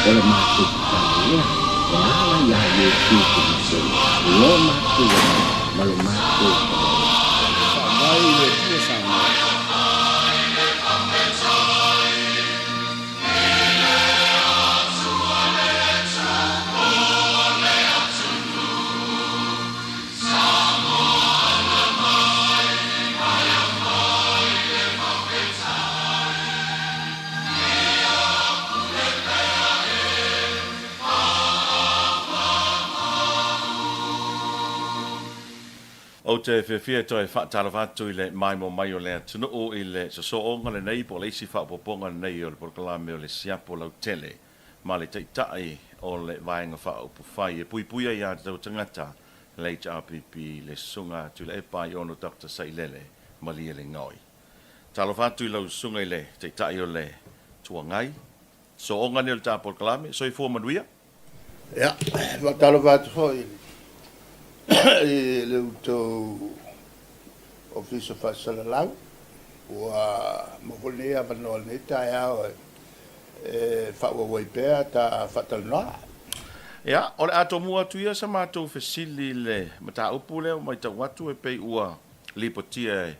o le mātou tālea, e ala ia Iesu Kristo, lo mātou ma lo mātou Mai le tua sama. O te whiawhia toi whaatara whātu i le mai mo mai o lea tunu o i le so onga le nei po le isi whaapoponga nei o le porkalame o le siapo lau tele ma le teitai o le vaenga whaapu whai e pui puia i a tau tangata le HRPP le sunga tu le epai ono Dr. Sailele ma lia le ngoi. Talo whātu i lau sunga i le teitai o le tuangai so onga ni o le tā porkalame so i fua manuia? Ja, wat talo whātu hoi. Le uto office fasala lau wa mokole a vanol ne taia fa wa pea ta fatal no Ya, ole ato mua tuia sa matou fesili le mata upule o mai tau watu e pei ua lipotia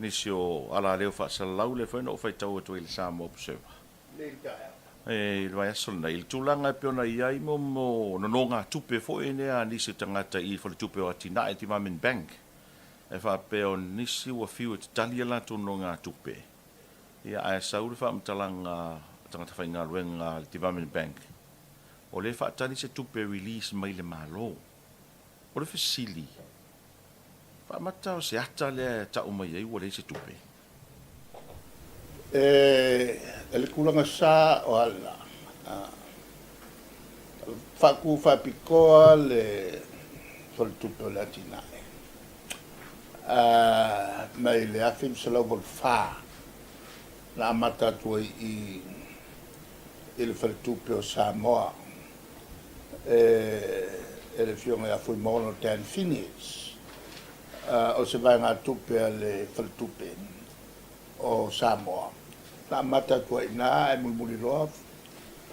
nisio ala leo fasalau le fai no fai tau atu i le sa mo puseva. le taia E vai asona il tulanga pe ona iai mo no nga tupe fo ene a nisi tangata i fo tupe o atina e Timamin Bank. E fa pe o nisi wa fiu te talia la tu no nga tupe. Ia a sauri fa mtalanga tangata fai ngā ruenga Timamin Bank. O le fa tani se tupe release mai le malo. O le fesili. Fa mata o se ata le ta o mai o le se tupe. ele kulanga sa o ala fa ku fa pikoa le sol tupe latina mai le afim sala vol fa la mata tu i il fa tupe o Samoa ele fiona a foi mono ten finish o se vai nga tupe le fa tupe o Samoa la mata ko ina e mulmuli loa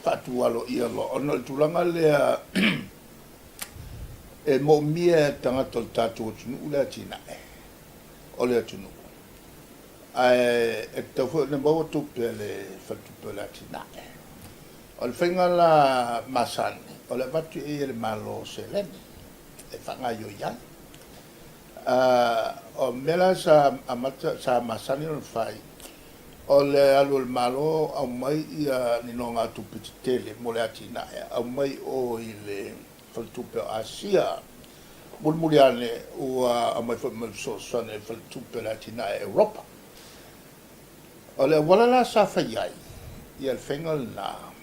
fatu alo ia lo ono tulanga le e mo mia tanga tol tatu tunu ula tina o le tunu e tofo ne mo tu pele fatu pela tina o le fenga la masan o le fatu e le malo selen e fanga yo ya o mela sa amata sa masani on fai o le alu le malo au mai ia ni no ngā tupe te tele mo le atina au mai o i le faltupe o Asia mulmuli ane ua au mai whamal sosane faltupe le atina e Europa o le wala la sa whaiai ia le whengal na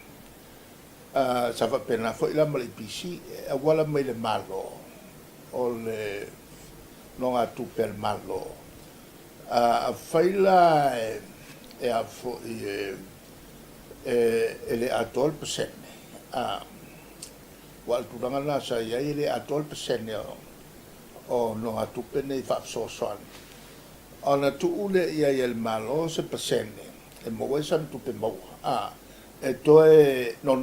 sa whapena fo ila mali pisi e wala mai le malo o le no ngā tupe le malo a whaila e a fo ele atol pesene wal turanga na sa ia ele atol pesene o no atupe nei fa so son ona tu ule ia el malo se pesene e mo san tupe mo e to e no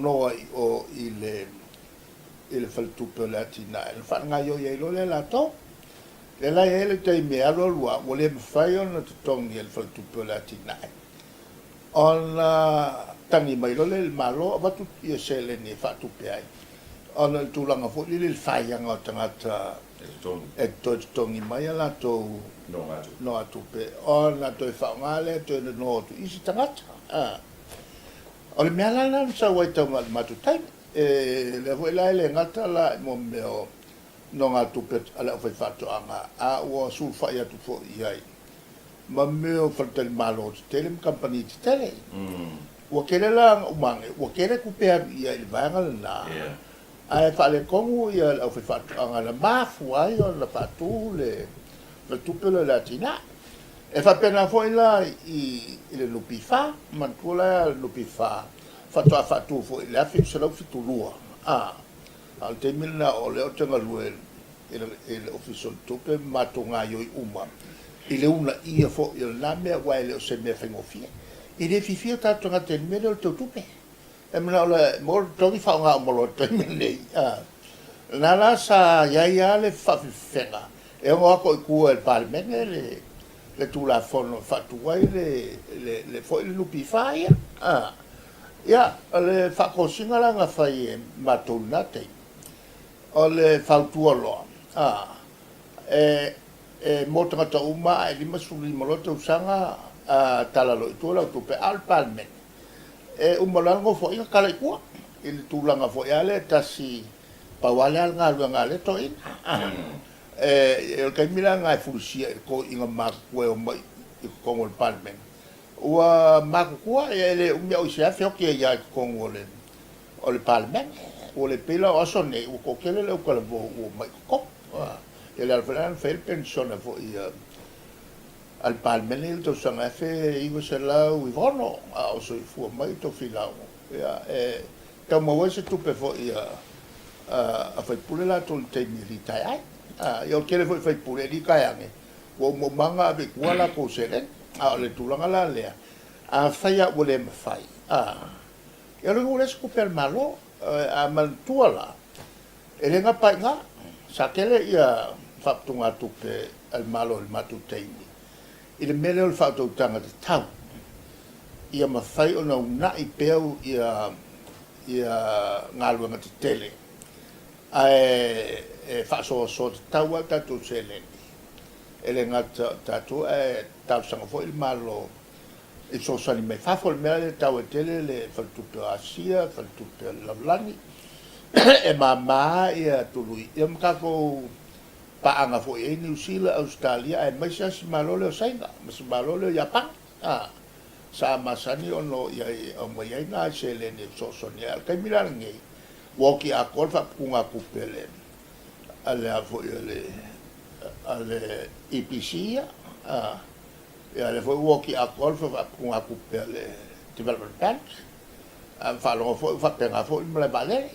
o il fal tupe latina il fa nga yo ia lo le lato le la ele te me alo lua wole fai on tong il fal tupe latina on tangi mai lo le malo batu ia sele ni fatu pe ai on il tulanga fo li fai anga tangata e to tongi mai ala to no atu pe on la to fa ngale to no to isi tangata on me ala la sa wai to matu tai le vo la le ngata la mo meo no ngatu pe ala fai fatu anga a o sul fa ia tu fo iai ma meo fratello malo tele company tele o kele la umange o kele ku pe ia il vangal na ai fa le kongu ia o fa anga la mafu ai o la fatu le tupe le latina e fa pena foi la il lupi fa man kula lupi fa fatu foi la fi solo fitu lua al temila o le o tenga luel il official tupe matunga yo uma il una ia fo il lame wa le se me fengo fie il e fifia tanto nga ten mele o tupe e mena ole mo tongi fa nga mo lo temi nei nala sa ia le whawhiwhenga. E o ako i kua el parlemene le tūla whono whatuai le fo ili nupi whaia. Ia, le whakosinga langa whai e matou nate. O le whautua loa. E motanga ta uma e lima suri malote usanga talalo i tūla tupe al parlemene. E umalango fo inga kala i kua. Ili tūlanga fo iale tasi pawale al ngā le to ina. E kai mila ngai furusia ko inga makue o mai i kongo le parlemene. Ua makukua e le umia o isa fioki e ia i kongo o le parlemene. O le pila o aso nei, u kokele le ukala vo o mai koko. E le alfanan fe il pensione fo i al parlemene il to sanga fe iwa se lau i vono. O so i fua mai to filau. E tau mawa se tupe fo i a fai pule la tol te militai ai. Io kere fai pule di kaiange. Wo mo manga ave kuala ko seren. Le tulanga la lea. Fai a wole me fai. Ia lo ngule sku per malo a mantua la. E le nga pai nga. Sa kele ia faptunga tupe al malo il matuteini. Ile mele o faututanga te tau. Ia ma fai ona una i peu ia ngaluanga te tele. E faso so taua tatu seleni. Ele ngata tatu tau sanga fo il malo e so sani me fafo il mele tau e tele le faltupe Asia, faltupe Lavlani. E mama ia tului. Ia mkako paanga fo e New Zealand, Australia, e maisa si malo leo sainga, masi malo leo Japan. Sa masani ono ia o mai nga seleni so soni al kai milan ngai. Woki a kolfa punga kupele ale avo ale EPC e ale foi woki a kolfa punga kupele development bank fa lo fa penga fo me vale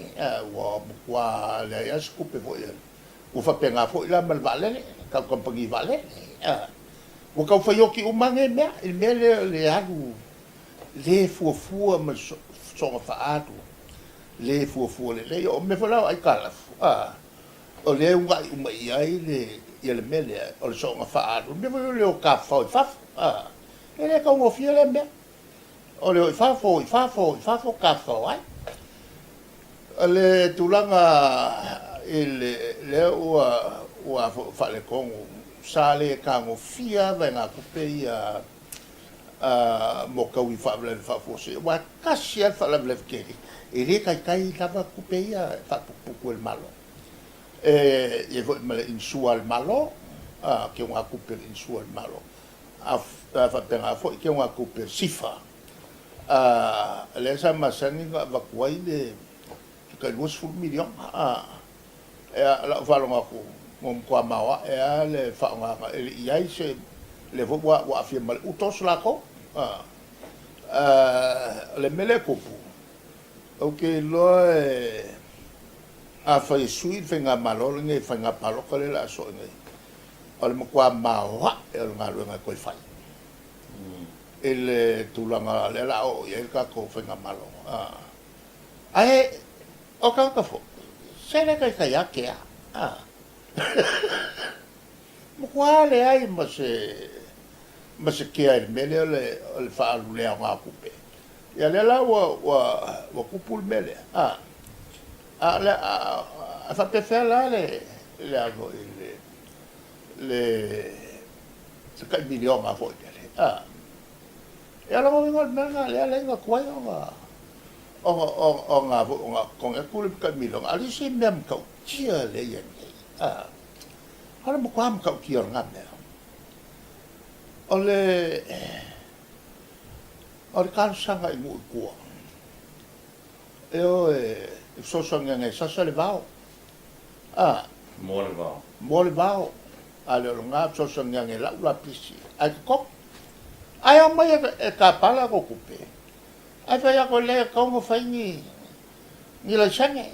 wa le ya skupe fo o fa penga fo la me vale ka compagnie vale o ka fa yoki umange me il me le agu le fu me so fa atu le fu le o me fola ai kala o le unga mai ai le mele o le so nga fa atu me le o ka fa ele ka mo fiele me o le fa fo ka fa ai le tulanga le o fa le kongo sale ka mo fia venga ku pe ia mo ka wi fa le fa fo se wa ka sia fa le kedi e le kai lava ku pe ia fa pu el malo e vo me in su al malo che un ku pe in su al malo fa penga fo che un ku pe sifa le sa masani va kuai de ka 2 million la va lo ku mom kwa mawa e le fa nga e ia se le vo wa afirma utos la ko le mele kopu okay lo a fa sui fenga malo nge fenga palo ko le la so nge al mo kwa mawa e nga lo nga ko fai el tulanga le la o ye ka ko fenga malo ai o ka fo se le ka ya ke Quale ai ma se che il mele le fa le a coupe. E la wa coupe il mele. Fa per fare le se che milione a volte. E allora vengo al mele le lenga qua o nga con e cul che milione. Ali si mem ka chia le yen. Hala mo kwam ka ki or ngam ole kan sanga i mu ku so nge sa le vao mo le vao ale nga so nge la pisi ai ko ai o mai e ka pala ko kupe ai fa ya ko le ko mo fa ni la change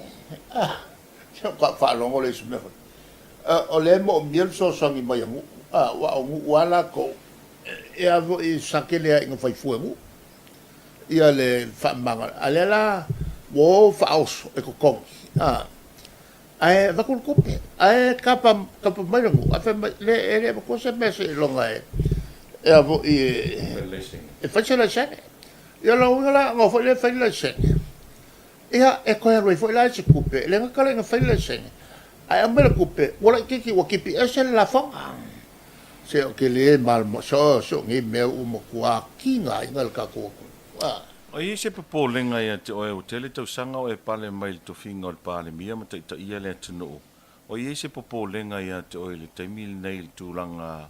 ka fa lo le su me o le mo miel so sangi mai ngu wa ngu wala ko e avo i sakele nga fai fuemu ia le whaamanga. Ale la, wo whaoso e ko kongi. Ai vakul kupe. Ai kapa mairangu. Afe le ere ko se mese longa e. E avo e facela sene. Ia la ungala ngo foi le facela sene. Ia e ko roi foi la se kupe. Le ngakala nga facela sene. Ai amela kupe. Wala kiki wa kipi ese la fonga. Se o ke le mal mo so ngi me u mo kwa kinga ingal ka ko. O i se papo lenga ia te oe o tele tau sanga o e pale mai to finga o pale mia ma te ia le tunu. O i se papo lenga ia te oe le te mil nei tu langa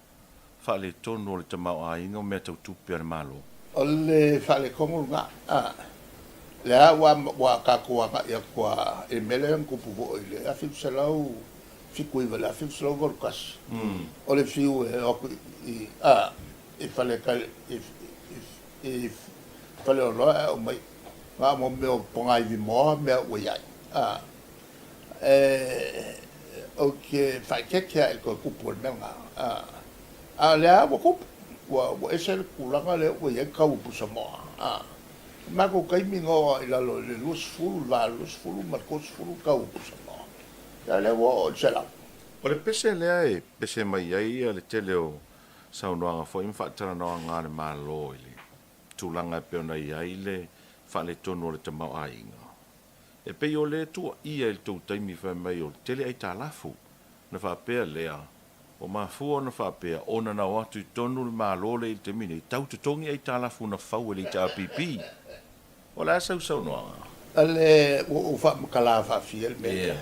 fale tonu le te mau a inga me tau tupi ar malo. O le fale kongu nga. Le a wa ka kua nga ia kua e mele ang kupu o ile. A fiu salau fiku iwa le a fiu salau gorkas. O le fiu e oku i fale ka i fale o loa o mai ngā mo meo pongai vi moa mea ua iai o ke whaikekia e koe kupu o mea ngā lea wa kupu wa ese le kulanga le ua iai kau pusa moa mako kaimi ngoa i lalo le lus fulu markos fulu kau pusa moa ya le wa o tselau O le pese lea e pese mai ai le tele o saunoanga fo im whaatara noa ngā le malo ili tulanga e peona ia ile whale tonu o le tamau a inga. E pei o le tua ia il tau taimi wha mai o tele ai tā lafu na whapea lea o mafua na whapea o na nau atu i tonu le mālole i te mine i tau tutongi ai tā lafu na whau e le tā pipi. O la sau noa. Ale o wha makala whawhia le mea.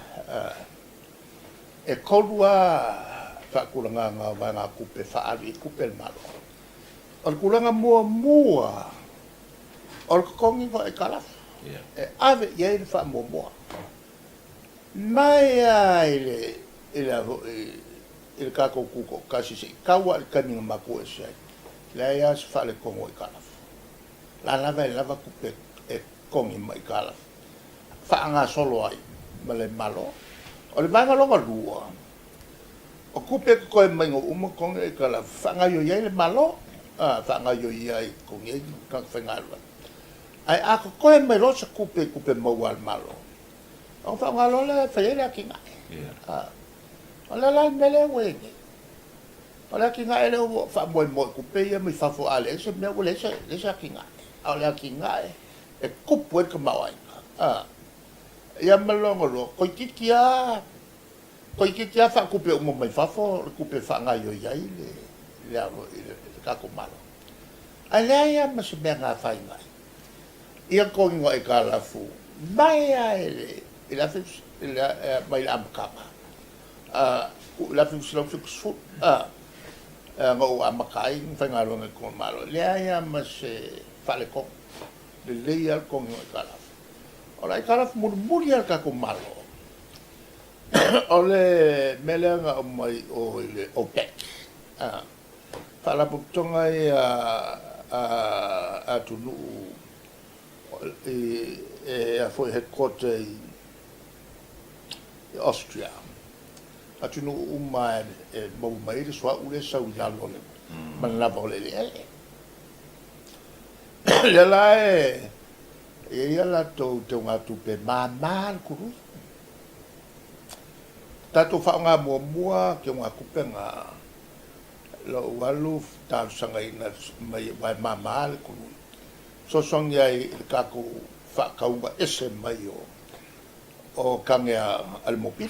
E kolua whakuranga ngā wanga kupe whaari kupe le malo. O kulanga mua o kongi ko e kalafu e ave ia i fa mua mai ai le kako kuko kasi se kawa le kaninga mako e se le ia se fa le kongo e kalafu la lava kupe e kongi mai kalafu fa anga solo ai ma le malo o le manga longa lua o kupe ko e maingo uma kongi e kalafu fa anga yo ia le malo whanga yo iai kong e kang whangarua. Ai ako koe mai rosa kupe mau al malo. O whanga lola whaere ki ngai. O le lai mele wenge. O le ki ngai leo whamoe moe kupe ia mi whafo ale. Se mea ule lesa ki ngai. O le ki ngai e kupu e ka mau ainga. Ia malongo lo. Koi kikia wha kupe umo mai whafo. Kupe whanga yo iai le kako malo. Ai lea ia ma se mea ngā whai ngai. Ia kongi ngā e ka lafu. Mai a ele. I la fiu mai la amakama. La fiu sila fiu kusut. Ngā o amakai whai ngā ronga kongi malo. Lea ia ma se whale kong. Le lei al kongi ngā e ka lafu. O la e ka lafu muri al kako malo. O le melea ngā o mai o ile OPEC. Fala putonga a tunu a foi headquarter i Austria. A tunu uma mau mai de swa ule sa uja lole. Man la vole le. Le la ia la to te nga tupe mal kuru. Tato fa nga mua ke nga kupenga lo walu tal sanga ina mai mal kuru. So song yai kako fa kauba ese mai o kangea al mobil.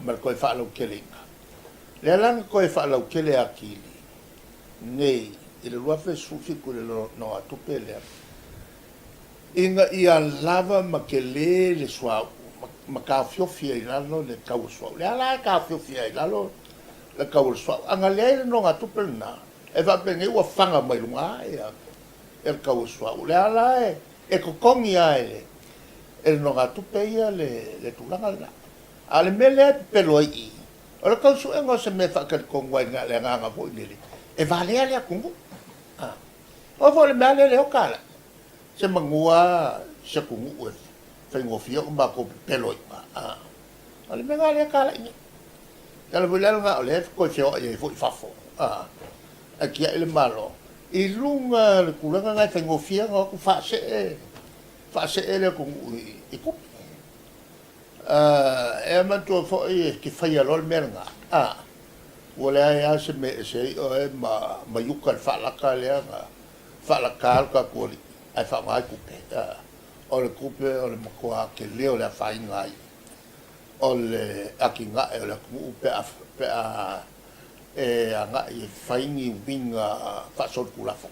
Mal ko fa lo kelinga. Le lang ko fa lo kele akili. Nei il lo fa sufi ko no atupele. Inga ia lava makele le swa makafiofia ilalo le kauswa. Le ala kafiofia ilalo le kauswa. Anga le no atupelna. E va bene ua fanga mai lunga ia. El kauswa. Le ala e ko kongi ai. El no atupeia le tulanga la. Ale mele peloi. Ora kausu engo se me fa ka kongwa nga le nga fo ile. E vale ale kungu. O vo le male le okala. Se mangua se kungu e fengo fio ma ko peloi. Ale me nga le kala ni. Kala bulal nga ole ko fio e fo fafo. Aqui ele malo. I lunga le kulanga ngai whaingofia ngā ku whaase e le kong i kupi. E mantua fo i ki whaia lol mea ngā. Wale ai ase me se o e ma yuka le whaalaka lea ngā. Whaalaka alka kuali. Ai whaangai kupe. O le kupe o le makua ke leo le whai ngai. O le aki ngae o le kumu pe a e anga i whaingi winga whaasol kulafo.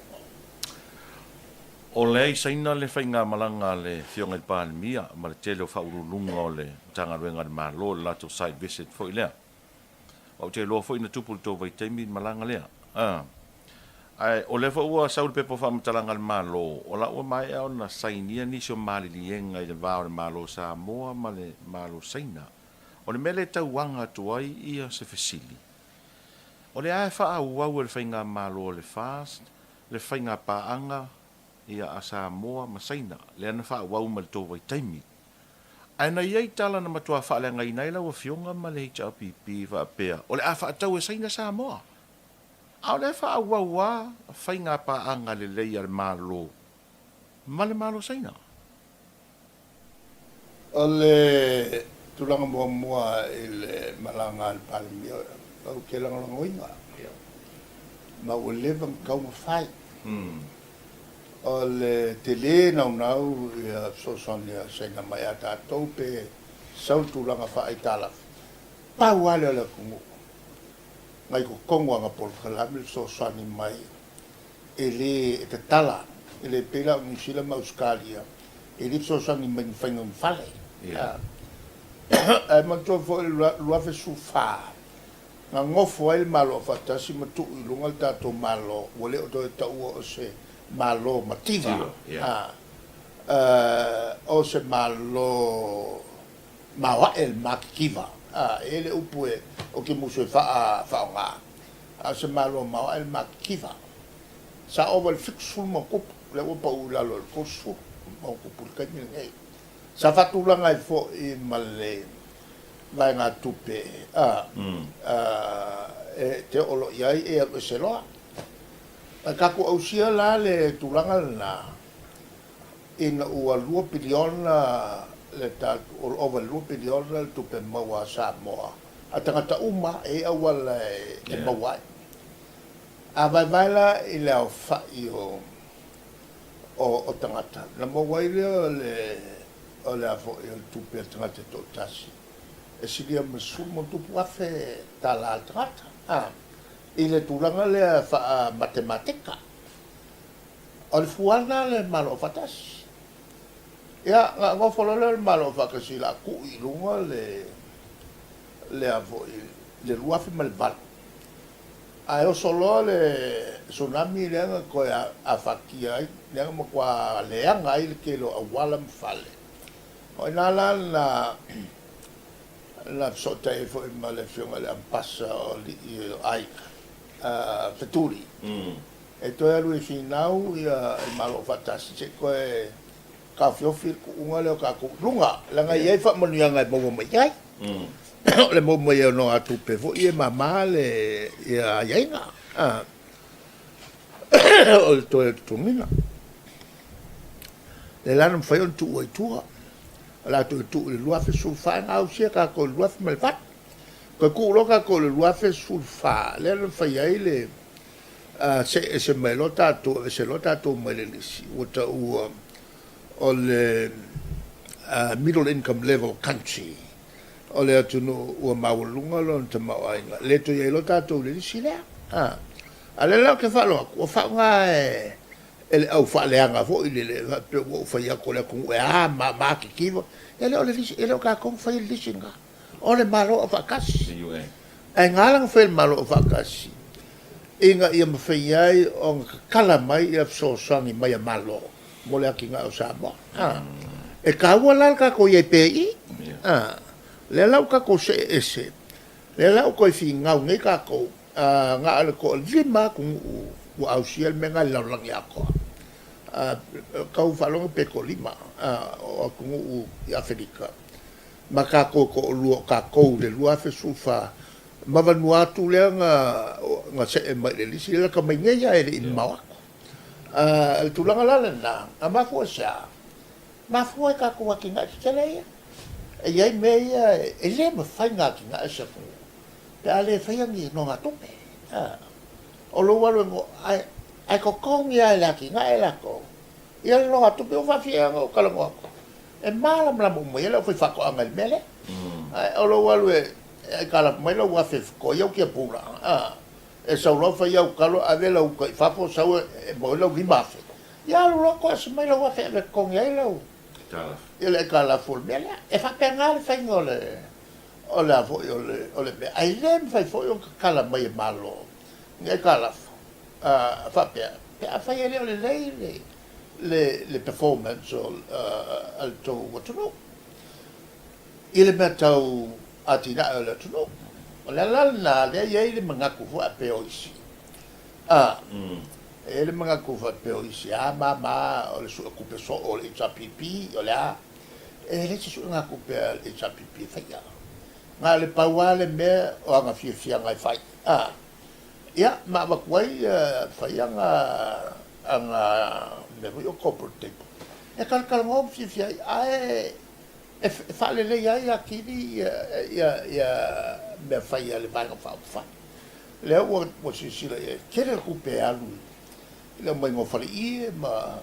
O le ai saina le whainga malanga le whionga i pāne mia, ma le tele o whaurulunga o le tanga ruenga le mālo le lato site visit fo i lea. O te loa fo ina tupu le tō vai teimi malanga lea. Ai, o le ua saul pepo whamatalanga le mālo, o la ua mai au na sainia nisi o malilienga i le vāo le mālo sa moa ma le mālo saina. O le mele tauanga tuai ia se fesili. O le ae wha au le whainga mālo le fast, le whainga pāanga ia a Samoa ma saina, le ana wha au ma le tō vai taimi. Ai na iei tala na matua wha le ngai naila wa fionga ma le HRPP wha apea. O le a wha atau e saina Samoa. Au le wha au whainga pāanga le leia le mālo. Ma le mālo saina. O le tulanga mua i le malanga le palimia. Au ke langalanga oinga. Ma o levang kaunga whai. O le te le nau ia sosonia senga mai a tātou pe sautulanga whai tala. Pau ale ala kungu. Ngai ko kongo anga polkalami sosani mai. E le te tala. E le pela o Nisila ma Australia. E le sosani mai whainga mwhale. E matua fo e luafe su whaa. Nga ngofo ai malo fatasi matu i lunga le tātou malo. Wale o toi taua o se malo mativa. O se malo mawa el makiva. Ele upu e o ke muso e whaonga. Se malo mawa el makiva. Sa o wale fixul ma kupu. Le upa ulalo el kosu. Ma kupu le kaimina ngei. Sa fatulanga i fo i male. Vai ngā tupe te olo iai e alu se loa. Kako au sia la le tulanga na ina ua 2 piliona le tātu o over 2 piliona le tupe maua Samoa. A tangata uma e aua le maua. A vai la i le au whai o tangata. Na maua i o le afo i o tupe a tangata tō tasi. E siria masul mo tupu afe tala altrata. I le tulanga le wha matematika. O le fuana le malo fatasi. Ia, ngā wholole le malo whakasi la ku i lunga le avo le luafi ma le vala. Ai o solo le tsunami leanga koe a whakia ai. Leanga mo kua leanga ai le kelo a wala mwhale. O inala na la sota e fo ma le fionga le ampasa o li ai Feturi. E toi alu e finau ia malo fatasi se koe ka fiofi ku unga le ka ku lunga langa ia fa mo nianga mo mo mai le mo mo ia no atu pe fo ia mama le ia iainga o toi tu mina le lana fai on tu o tua la tu le luafe sulfa au sia ka ko luafe mal fat ko ku lo ka ko luafe sulfa le fai ai le se melota tu se lota tu melisi wata o le middle income level country o le atu no o maulunga lo te mauainga le tu ye lota tu le sile ale la ke fa lo o fa nga ele au fa le anga fo ile le pe o fa ya ko le ku ma ki kivo ele o le ele ka ko fa ile singa o le malo o fa kasi ai ngalang fa malo o fa kasi inga ia mawhaiai o kala mai ia sosangi mai a malo mo le aki ngā o Samoa e kaua lal ka ko iei pei le lau ka ko se ese le lau ko i fi ngau ngai ka ko ngā ale ko lima kung u au siel me ngai lau langi ako kau whalonga pe ko lima o kung u i Afrika ma ka ko luo ka ko le luafe sufa ma vanuatu le nga se e mai le lisi la ka mai ngai ai le in mawako el tulanga la na ama fo sa ma fo ka ko ki nga tele ia e ia me ia e le ma fai nga ki nga sa ko pe ale fai ngi no nga tope o lo walo ngo ai ko kong ia la ki nga la ko ia no nga tope o fa fia ngo kala ngo e mala mla mo ia lo fa ko angal mele o lo walo e kala mai lo wa fe ko ia ki pula e sa lo fa ia kalo ave lo ko fa po sa e mo lo vi ma fe ia lo ko se mai lo wa fe ko ia lo ele kala fol mele e fa pengal fa ngole ola fo ole be ai lem fa fo yo kala mai malo nge kala fa pe fa ele ole le performance al to what to know ele metau atina ole to know la na le ye le mangaku fo pe oisi ele mangaku fo pe oisi mama ole su ku pe so ole cha pipi ole ele se su ngaku pe le cha pipi fa ya nga le pauale me o nga fia ngai fai ya ma kwai fai nga me vo corporate table e kal ngom fia ai e fa le ya kini ya me fai le vanga fa le o si le kere ku pe alu le mo ngo fa i ma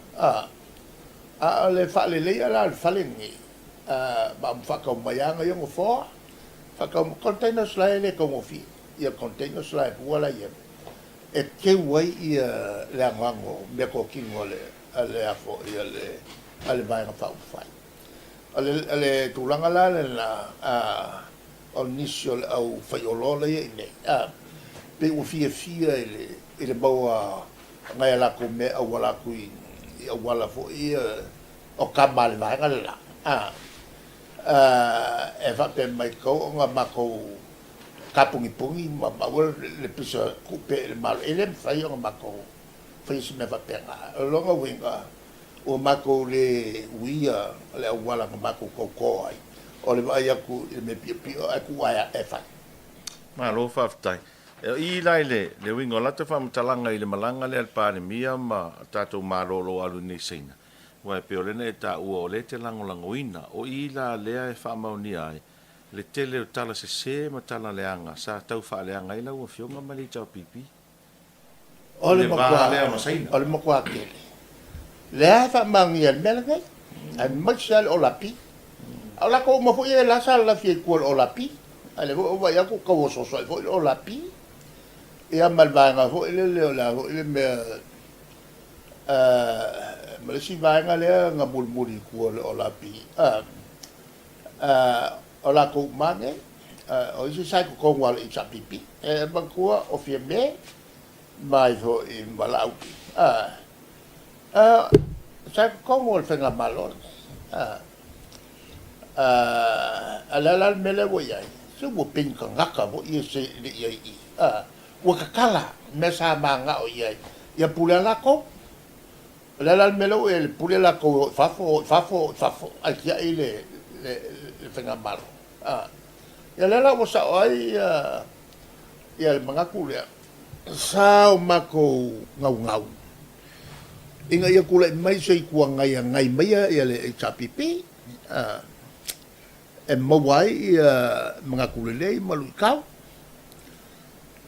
le fa le la fa le ni ma fa ka mai nga yo fo ka containers la ele como fi ia containers la wala ia e ke wai ia le ngango me ko kingo le ale afo ia le ale vai na fa fai ale tulanga la initial au fai olola ia ne pe u fi ele bawa ngai la ko me au wala ku ia wala fo ia o kamal vai ngala e fa pe mai ko nga mako kapungi ma le pisa kupe le mal ele fai nga mako fai se me va pena longa winga o mako le wia le wala nga mako ko ai o le vai aku me pi aku ai e fa ma lo fa tai i lai le winga la te fa mtalanga i le malanga le alpare mia ma tato marolo alu ni sina wa pe ole ne ta u ole te langolangoina o ila lea e fa mauni ai le tele o tala se ma tala leanga sa tau fa leanga ila o fionga mali tau pipi ole mo kwa ke le fa mauni al melga al machal o la pi ala ko mo fo e la sala la fi ko o la pi ale o va ya ko ko so o la pi e amal va fo ele le me Malaysia vai nga le nga bulbuli ku o la pi o la ko mange o isi sai ko wal i chapipi e ba ku o fie me mai fo i malau sai ko mo fe nga malon ala mele wo ya se wo pin ka ngaka wo i se i wo ka kala me sa manga o ya pula la ko la melo el pule la ko fafo aquí ile le fenga malo ya la mo sa ai ya el manga kule sa mako ngau inga ya kule mai sei ku ngai mai ya le chapipi e mo wai manga kule le malu kau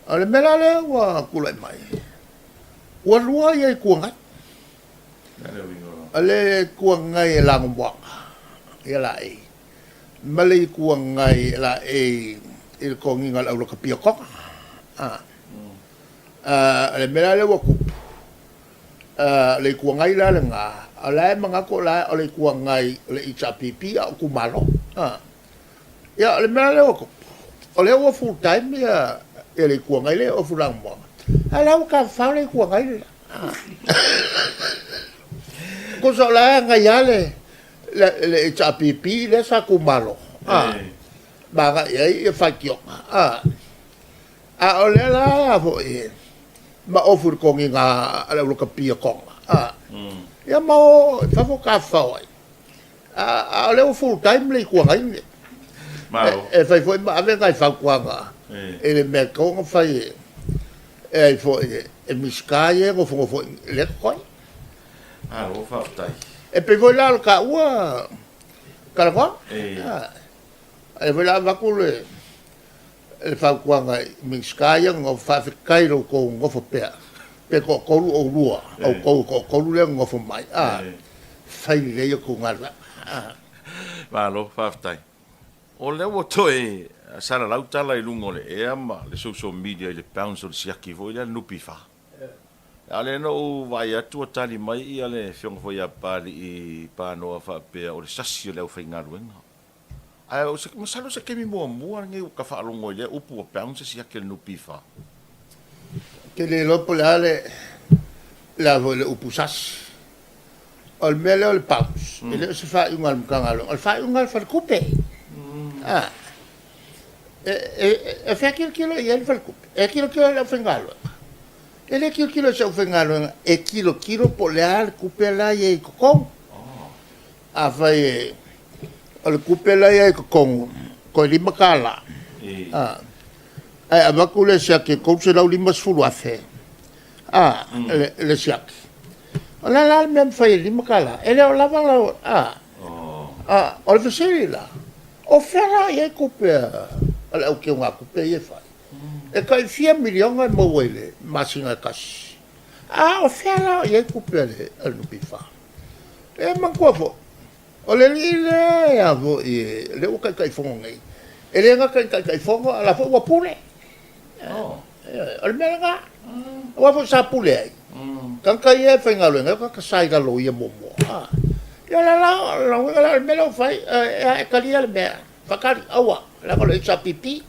ale mela le wa kule mai wa lua ya ku ngai ale kuang ngai lang buang ia lai malai kuang ngai la il kongi ngal au ka pia kok ale mela le waku le kuang ngai la nga ale manga ko la ale kuang ngai le icha pipi au ku malo ya ale mela le waku ole wa full time ya ele kuang ngai le o fulang mo ale ka fa le kuang ngai ko so la nga yale le chapipi le sa ku malo ba ga ye fa kyo ole la fo ma ofur ko nga ala lo ka pia ko ya mo fa fo ka fa ole o full time le ku ngai e fa fo ma ave ga fa ku nga ele me ko fa e fo e miskaye ko fo le ko Alo, whaatai. E pe voi la ka ua kalawa. E voi la vakule. E whakuanga ming skaya ngō whawhikairo ko ngofo pea. Pe ko koru o rua. Au ko koru lea ngofo mai. Whai reia ko ngara. Alo, whaatai. O leo toe, sara lautala I lungo le ea ma le social media I le bounce o le siaki vo I le nupi wha. Ale no vai atu tali mai I ale fionga foi a pali I panoa whaapea o le sasi o leo whaingaruenga. Ai o se masalo se kemi mua nge ka whaalongo I le upu o bounce siaki le nupi wha. Ke le lopo le ale la vo le upu sasi. O le mele o le bounce. E leo se whainga le mkangalo. O le whainga le whalkupe. E fea kilo I ele whalkupe. E kilo le whaingalo. Ele kilo se ufengalo e kilo po le al kupela ye kokong. A vai o le kupela ye kokong ko lima kala. Ai abakule sia ke ko se lau lima sfulu afe. Le sia. La mem fai lima kala. Ele o lava la o le fesiri la. O fera ye kupela. Ala o ke nga kupela ye fai. E kai 4 miliona mo wele masinga kasi. O fela ye kupele al no pifa. E mankovo. O le lile ya vo le o kai fongo ngai. E le nga kai fongo ala fo wa pule. Al menga. Wa fo sa pule ai. Kan kai e fenga lo nga ka sai ga lo ye momo. Ya la melo fai e kali al me. Fakari awa la ko le sa pipi.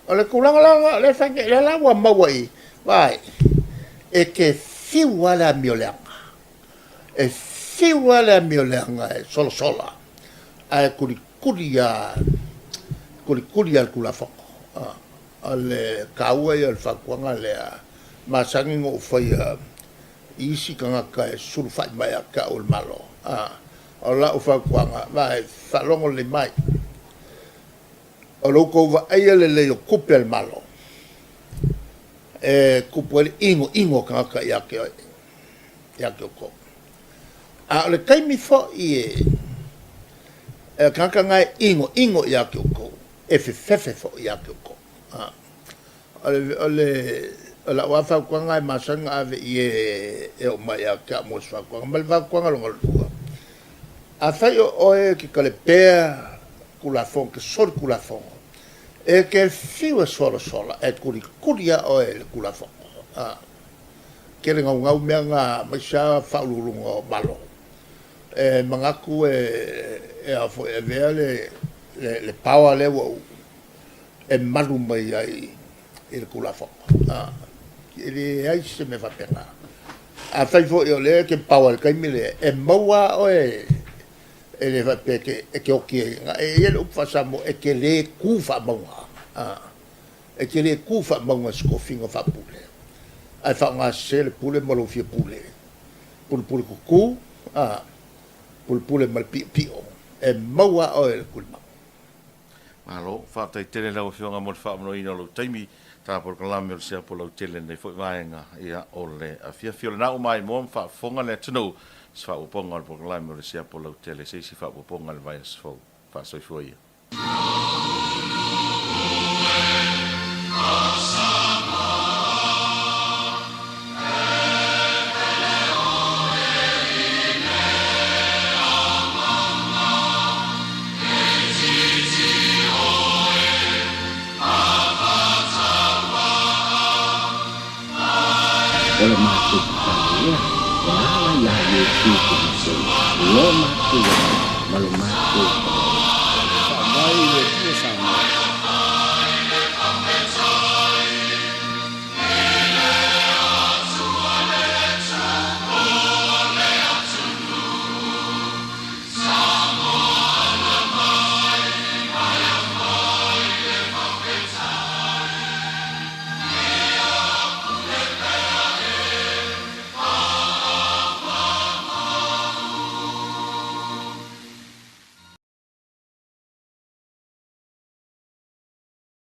O le kulanga le fange le la wa mawai vai e ke fiwa la miolanga e fiwa la miolanga e sola a kuria al kulafoko ale kaua I al fakuanga le masangi ngo fai isi kanga ka e sulfai mai ka ul malo o la fakuanga vai falongo le mai o loko va aiele le o kupe al malo. Kupu ele ingo kaka yake o ko. Le kaimi fo I kaka ngai ingo yake o ko. E fefe fo yake o ko. La wafa kwa ngai masanga ave e o mai yake a mosfa kwa. Malva kwa ngalonga lua. A fai o e ki kale pea kulafon, ke sol kulafon. E ke fiwa sola e kuria o e kulafon. Ke le ngau mea ngā maisa whaulurunga o malo. E mangaku e afo e vea le pawa le wau. E maru mai ai le kulafon. E le ai se me whapenga. A whaifo e o le ke pawa le kaimile e maua o e ele vai peke e ke oki e ele upfasa mo e ke le kufa monga e ke le kufa monga sko fingo fa pule ai fa nga se le pule mo lo fie pule kuku pule mal pio e maua o el kulma Malo fa tai tele la fionga mo fa mo ino lo taimi ta por kalame se po lo tele nei foi vaenga ia ole a fia na o mai mo fa fonga le tno sfa o ponga por kalame se po lo tele se si fa o ponga le vai sfo fa so foi Oleh masuk kaya, wala ya Yesus Kristus. Lo masuk, malu masuk. Sampai le